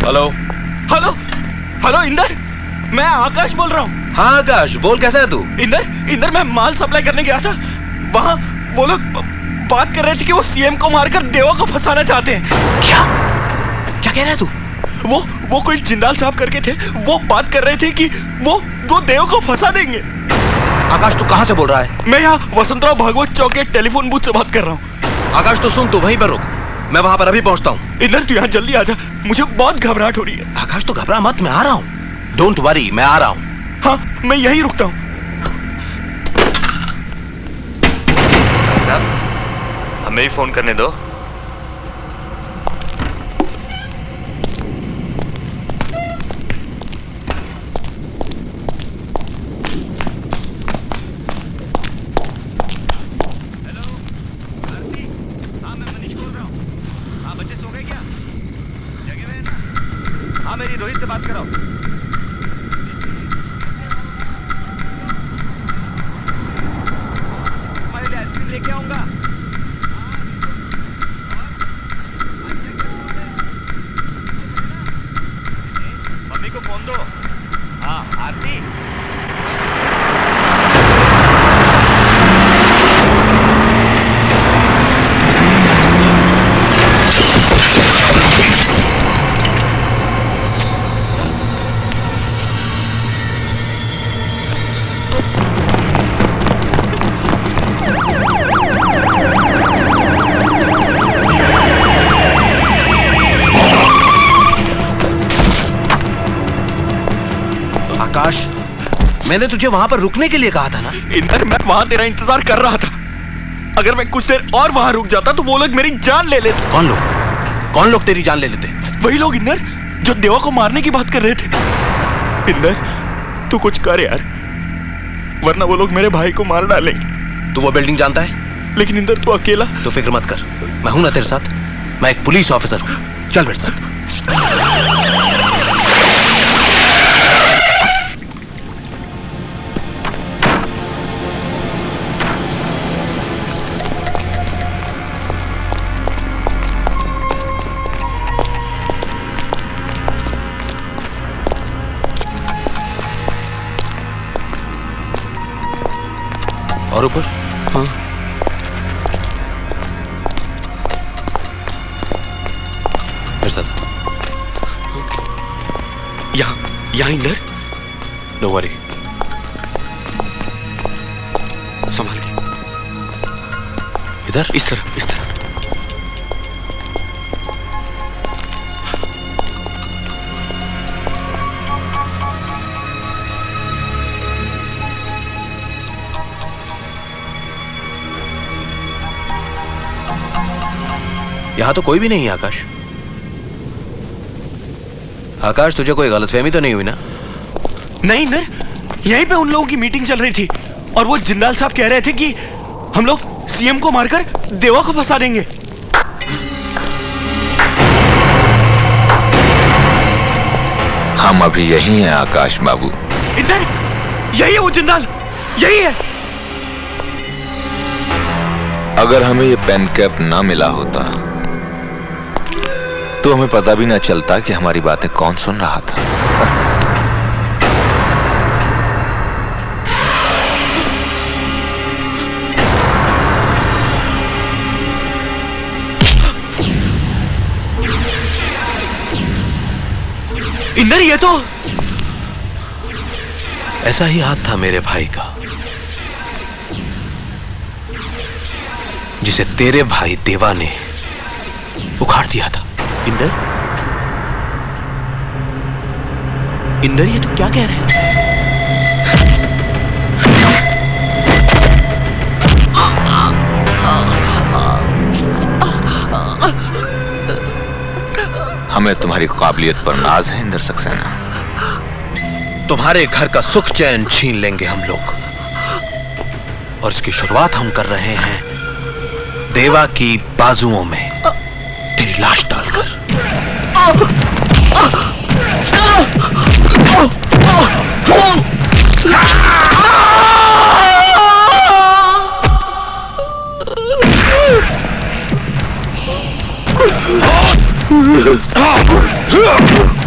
Hello hello hello Inder, मैं आकाश बोल रहा हूँ। हाँ आकाश बोल, कैसा है तू? इंदर मैं माल सप्लाई करने गया था। वहाँ वो लोग बात कर रहे थे कि वो सीएम को मारकर देवा को फंसाना चाहते हैं। क्या क्या कह रहा है तू? वो कोई जिंदाल साहब करके थे, वो बात कर रहे थे कि वो देव को फंसा देंगे। आकाश तू कहाँ से बोल रहा है? मैं यहाँ वसंतराव भागवत चौक के टेलीफोन बूथ से बात कर रहा हूँ। आकाश तो सुन, तू वहीं पर रुक, मैं वहां पर अभी पहुंचता हूँ। इंदर तू यहाँ जल्दी आ जा, मुझे बहुत घबराहट हो रही है। आकाश तो घबरा मत, मैं आ रहा हूँ। डोंट वरी, मैं आ रहा हूँ। हाँ मैं यहीं रुकता हूँ। साहब हमें भी फोन करने दो। हाँ मेरी रोहित से बात करो। तुम्हारे लिए आइसक्रीम लेके आऊंगा। मम्मी को फोन दो। हाँ आरती। आकाश मैंने तुझे वहां पर रुकने के लिए कहा था ना। इंदर मैं वहां तेरा इंतजार कर रहा था। अगर मैं कुछ देर और वहां रुक जाता तो वो लोग मेरी जान ले लेते। कौन लोग तेरी जान ले लेते? वही लोग इंदर जो देवा को मारने की बात कर रहे थे। इंदर तू कुछ कर यार, वरना वो लोग मेरे भाई को मार डालेंगे। तू वो बिल्डिंग जानता है? लेकिन इंदर तू अकेला। तो फिक्र मत कर, मैं हूं ना तेरे साथ। मैं एक पुलिस ऑफिसर हूं, चल मेरे साथ। और ऊपर? हाँ मेरे साथ। यहाँ इंदर। नो वरी, संभाल के। इधर? इस तरफ इस तरफ। यहां तो कोई भी नहीं है आकाश। आकाश तुझे कोई गलतफहमी तो नहीं हुई ना? नहीं इंदर, यहीं पे उन लोगों की मीटिंग चल रही थी और वो जिंदाल साहब कह रहे थे कि हम लोग सीएम को मारकर देवा को फंसा देंगे। हम अभी यही हैं आकाश बाबू। इंदर यही है वो जिंदाल, यही है। अगर हमें ये पेन कैप ना मिला होता तो हमें पता भी ना चलता कि हमारी बातें कौन सुन रहा था। इंदर ये तो ऐसा ही हाथ था मेरे भाई का, जिसे तेरे भाई देवा ने उखाड़ दिया था। इंदर ये तू क्या कह रहे है? हमें तुम्हारी काबिलियत पर नाज है इंदर सक्सेना। तुम्हारे घर का सुख चैन छीन लेंगे हम लोग, और इसकी शुरुआत हम कर रहे हैं देवा की बाजुओं में तेरी लाश डालकर। Oh!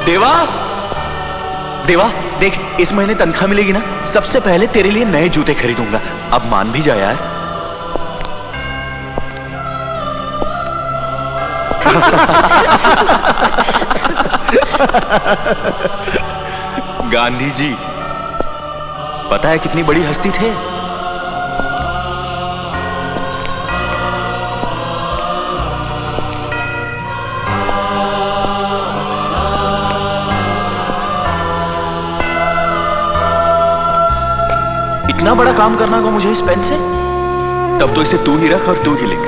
देवा, देवा देख, इस महीने तनख्वाह मिलेगी ना, सबसे पहले तेरे लिए नए जूते खरीदूंगा। अब मान भी जा यार। गांधी जी पता है कितनी बड़ी हस्ती थे? इतना बड़ा काम करना होगा मुझे इस पेन से? तब तो इसे तू ही रख और तू ही लिख।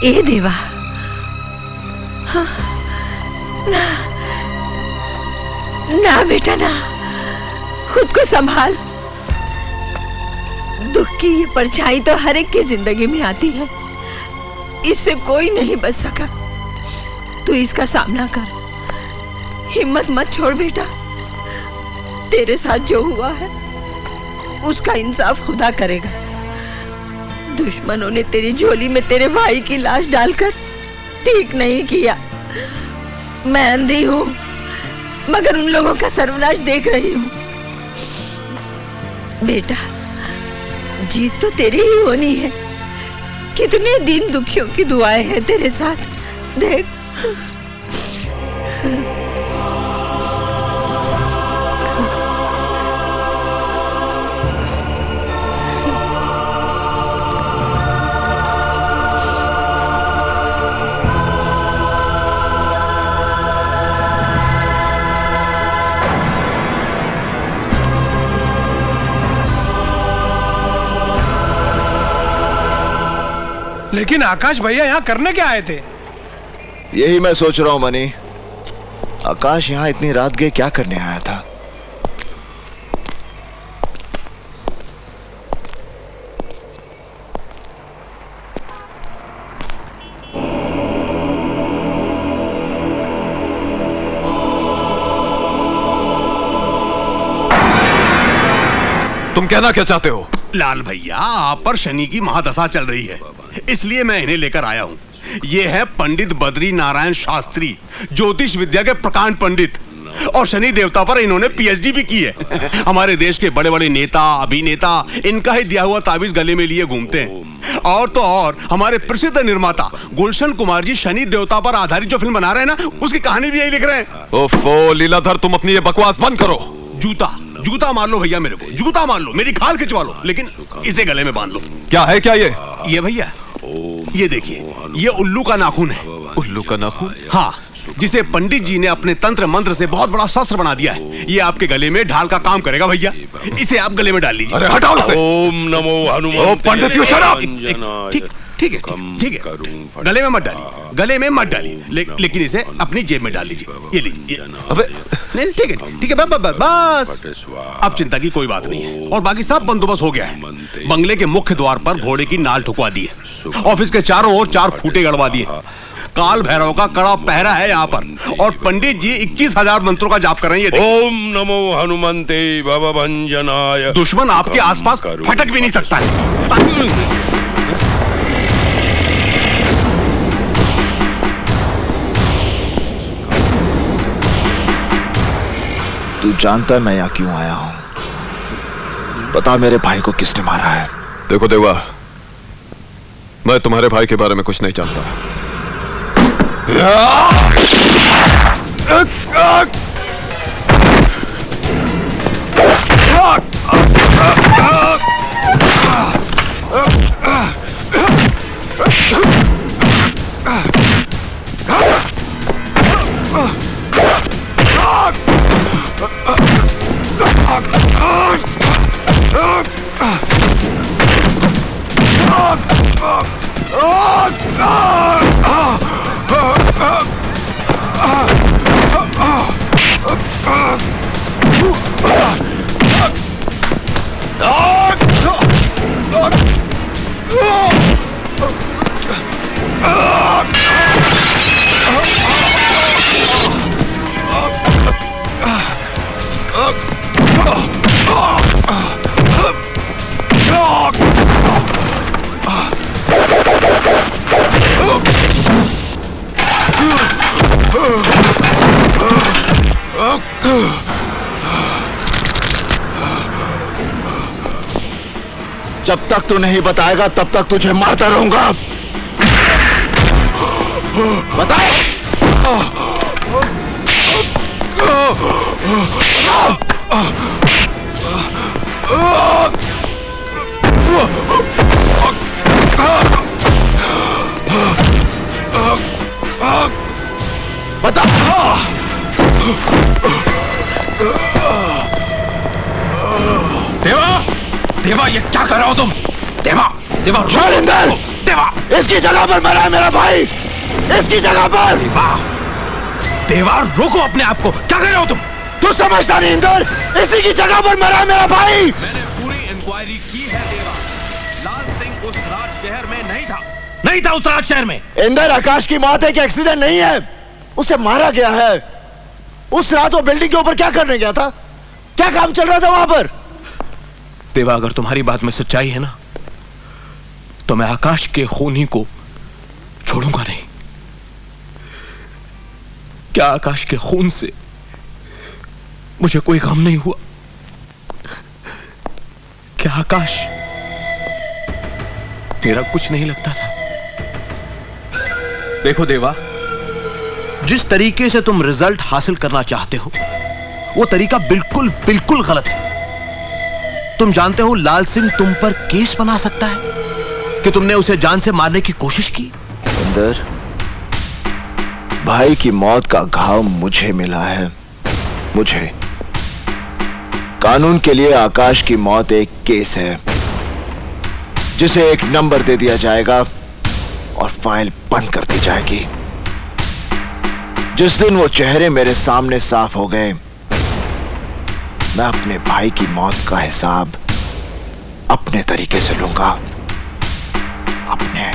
ए देवा, हाँ, ना, ना बेटा ना, खुद को संभाल। दुख की ये परछाई तो हर एक की जिंदगी में आती है, इससे कोई नहीं बच सका। तू इसका सामना कर, हिम्मत मत छोड़ बेटा। तेरे साथ जो हुआ है उसका इंसाफ खुदा करेगा। दुश्मनों ने तेरी झोली में तेरे भाई की लाश डालकर ठीक नहीं किया। मैं अंधी हूँ मगर उन लोगों का सर्वनाश देख रही हूँ। बेटा, जीत तो तेरी ही होनी है। कितने दिन दुखियों की दुआएं हैं तेरे साथ, देख। लेकिन आकाश भैया यहाँ करने क्या आए थे? यही मैं सोच रहा हूं मनी। आकाश यहाँ इतनी रात गए क्या करने आया था? तुम कहना क्या चाहते हो? लाल भैया, आप पर शनि की महादशा चल रही है, इसलिए मैं इन्हें लेकर आया हूँ। ये है पंडित बद्री नारायण शास्त्री, ज्योतिष विद्या के प्रकांड पंडित, और शनि देवता पर इन्होंने पीएचडी भी की है। हमारे देश के बड़े बड़े नेता अभिनेता इनका ही दिया हुआ ताबीज गले में लिए घूमते हैं। और तो और हमारे प्रसिद्ध निर्माता गुलशन कुमार जी शनि देवता पर आधारित जो फिल्म बना रहे हैं ना, उसकी कहानी भी यही लिख रहे हैं। ओफो लीलाधर, तुम अपनी ये बकवास बंद करो। जूता मार लो भैया, मेरे को जूता मार लो, मेरी खाल खिंचवा लो, लेकिन इसे गले में बांध लो। क्या है क्या ये भैया, ये देखिए, ये उल्लू का नाखून है। उल्लू का नाखून? हाँ, जिसे पंडित जी ने अपने तंत्र मंत्र से बहुत बड़ा शस्त्र बना दिया है। ये आपके गले में ढाल का काम करेगा भैया, इसे आप गले में डाल लीजिए। अरे हटाओ इसे। ओम नमो हनुमान। पंडित यू शट अप। ठीक है, गले में मत डालिए, गले में मत डालिए, लेकिन इसे अपनी जेब में डाल लीजिए। ये लीजिए। अबे नहीं ठीक है बस अब चिंता की कोई बात नहीं है और बाकी सब बंदोबस्त हो गया है। बंगले के मुख्य द्वार पर घोड़े की नाल ठुकवा दी है, ऑफिस के चारों ओर 4 खूंटे गड़वा दिए, काल भैरव का कड़ा पहरा है यहाँ पर और पंडित जी 21,000 मंत्रों का जाप कर रहे हैं। ओम नमो हनुमंते भवभंजनाय। दुश्मन आपके आसपास फटक भी नहीं सकता है। तू जानता है मैं यहाँ क्यों आया हूं? बता मेरे भाई को किसने मारा है? देखो देवा, मैं तुम्हारे भाई के बारे में कुछ नहीं जानता। जब तक तू नहीं बताएगा तब तक तुझे मारता रहूंगा। बता। बता। देवा, देवा ये क्या कर रहे हो तुम? देवा, देवा शैलेंद्र, देवा, इसकी जगह पर मरा है मेरा भाई, इसकी जगह पर। देवा, देवा रोको अपने आप को, क्या कर रहे हो तुम? तू समझता नहीं इंदर, इसी की जगह पर मरा है मेरा भाई। मैंने पूरी इंक्वायरी की है देवा, लाल सिंह उस राज शहर में नहीं था उस राज शहर में। इंदर, आकाश की मौत एक एक्सीडेंट नहीं है, उसे मारा गया है। उस रात वो बिल्डिंग के ऊपर क्या करने गया था? क्या काम चल रहा था वहां पर? देवा, अगर तुम्हारी बात में सच्चाई है ना, तो मैं आकाश के खूनी को छोड़ूंगा नहीं। क्या आकाश के खून से मुझे कोई गम नहीं हुआ? क्या आकाश मेरा कुछ नहीं लगता था? देखो देवा, जिस तरीके से तुम रिजल्ट हासिल करना चाहते हो वो तरीका बिल्कुल बिल्कुल गलत है। तुम जानते हो लाल सिंह तुम पर केस बना सकता है कि तुमने उसे जान से मारने की कोशिश की। इंदर, भाई की मौत का घाव मुझे मिला है, मुझे। कानून के लिए आकाश की मौत एक केस है जिसे एक नंबर दे दिया जाएगा और फाइल बंद कर दी जाएगी। जिस दिन वो चेहरे मेरे सामने साफ हो गए, मैं अपने भाई की मौत का हिसाब अपने तरीके से लूंगा, अपने